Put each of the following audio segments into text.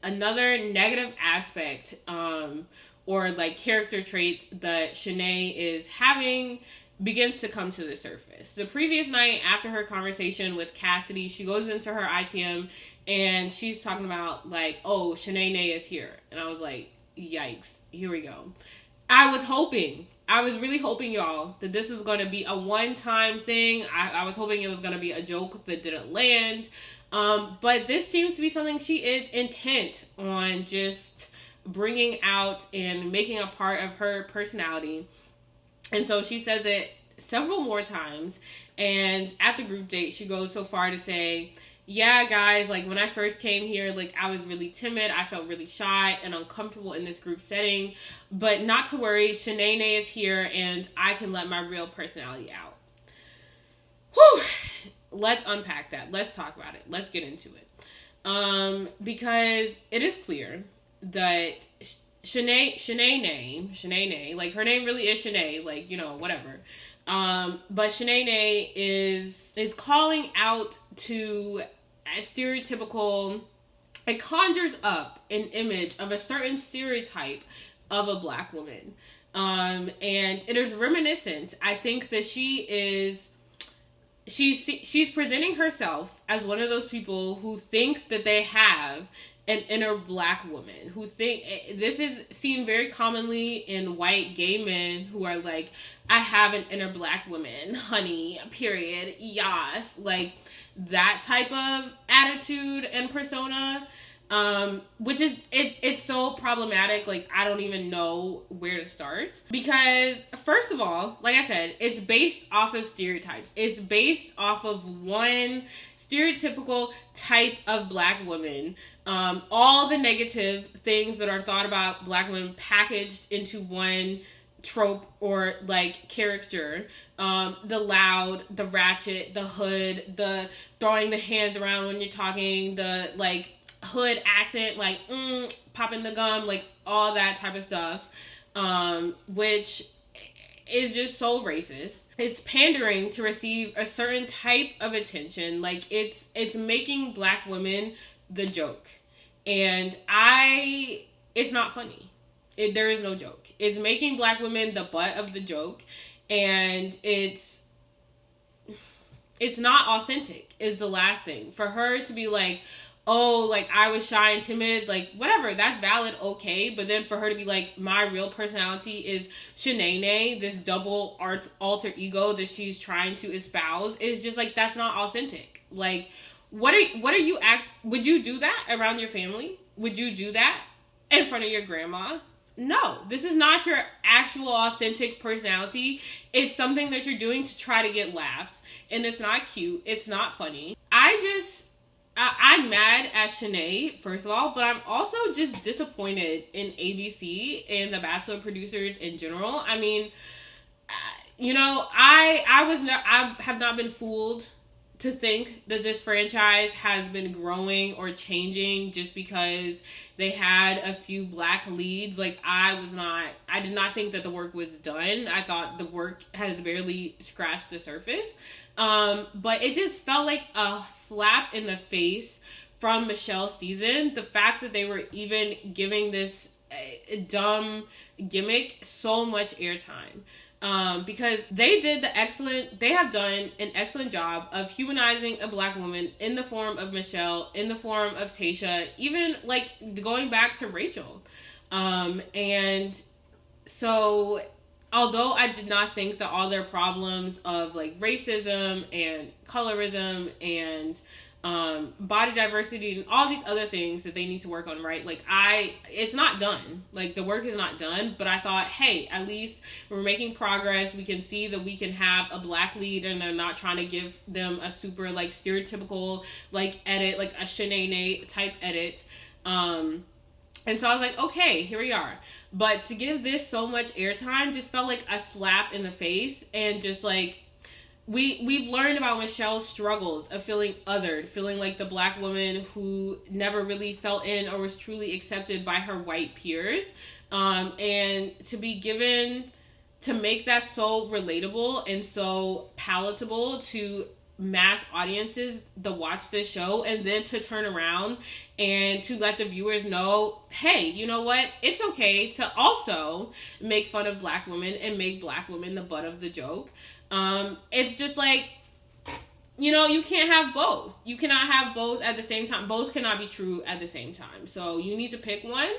another negative aspect, or like character trait that Shanae is having begins to come to the surface. The previous night, after her conversation with Cassidy, she goes into her ITM and she's talking about like, oh, Shanae-nae is here. And I was like, yikes, here we go. I was really hoping, y'all, that this was going to be a one-time thing. I was hoping it was going to be a joke that didn't land. But this seems to be something she is intent on just bringing out and making a part of her personality. And so she says it several more times. And at the group date, she goes so far to say, yeah, guys, like when I first came here, like I was really timid. I felt really shy and uncomfortable in this group setting. But not to worry, Shanae-nae is here and I can let my real personality out. Whew. Let's unpack that. Let's talk about it. Let's get into it. Because it is clear that Shanae-nae, like her name really is Shanae, like, you know, whatever. But Shanae-nae is calling out to a stereotypical, it conjures up an image of a certain stereotype of a black woman. And it is reminiscent. I think that she's presenting herself as one of those people who think that they have an inner black woman, who think, this is seen very commonly in white gay men who are like, I have an inner black woman, honey, period, yas, like that type of attitude and persona, which is, it's so problematic, like I don't even know where to start. Because first of all, like I said, it's based off of stereotypes. It's based off of one stereotypical type of black woman. All the negative things that are thought about black women packaged into one trope or like character. The loud, the ratchet, the hood, the throwing the hands around when you're talking, the like hood accent, like popping the gum, like all that type of stuff, which is just so racist. It's pandering to receive a certain type of attention. Like it's making black women the joke. And it's not funny. There is no joke. It's making black women the butt of the joke. And it's not authentic is the last thing. For her to be like, oh, like I was shy and timid, like whatever, that's valid, okay. But then for her to be like, my real personality is Shanae-nae, this double alter ego that she's trying to espouse, is just like, that's not authentic. Like, what are you would you do that around your family? Would you do that in front of your grandma? No, this is not your actual authentic personality. It's something that you're doing to try to get laughs. And it's not cute. It's not funny. I'm mad at Shanae, first of all, but I'm also just disappointed in ABC and the Bachelor producers in general. I mean, you know, I have not been fooled to think that this franchise has been growing or changing just because they had a few black leads. Like, I did not think that the work was done. I thought the work has barely scratched the surface. But it just felt like a slap in the face from Michelle's season. The fact that they were even giving this dumb gimmick so much airtime. Because they have done an excellent job of humanizing a black woman in the form of Michelle, in the form of Tayshia, even like going back to Rachel. And so although I did not think that all their problems of like racism and colorism and body diversity and all these other things that they need to work on, right? Like it's not done. Like the work is not done, but I thought, hey, at least we're making progress. We can see that we can have a black lead and they're not trying to give them a super like stereotypical like edit, like a Shanae-nae type edit. And so I was like, okay, here we are. But to give this so much airtime just felt like a slap in the face, and just like, we've learned about Michelle's struggles of feeling othered, feeling like the black woman who never really felt in or was truly accepted by her white peers. And to be given, to make that so relatable and so palatable to mass audiences to watch this show, and then to turn around and to let the viewers know, hey, you know what? It's okay to also make fun of black women and make black women the butt of the joke. It's just like, you know, you can't have both. You cannot have both at the same time. Both cannot be true at the same time. So you need to pick one.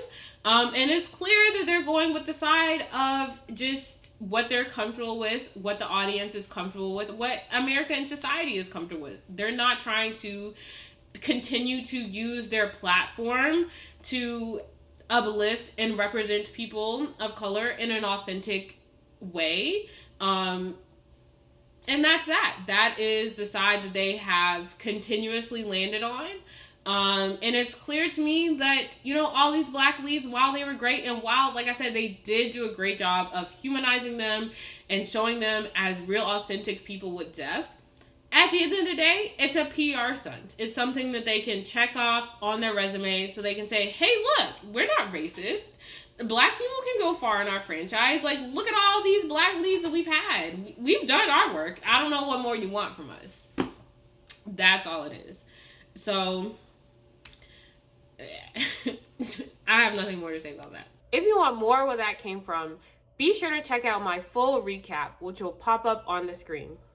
And it's clear that they're going with the side of just what they're comfortable with, what the audience is comfortable with, what America and society is comfortable with. They're not trying to continue to use their platform to uplift and represent people of color in an authentic way. And that's that. That is the side that they have continuously landed on. And it's clear to me that, you know, all these black leads, while they were great and while, like I said, they did do a great job of humanizing them and showing them as real authentic people with depth, at the end of the day, it's a PR stunt. It's something that they can check off on their resume so they can say, hey, look, we're not racist. Black people can go far in our franchise. Like, look at all these black leads that we've had. We've done our work. I don't know what more you want from us. That's all it is. So, I have nothing more to say about that. If you want more where that came from, be sure to check out my full recap, which will pop up on the screen.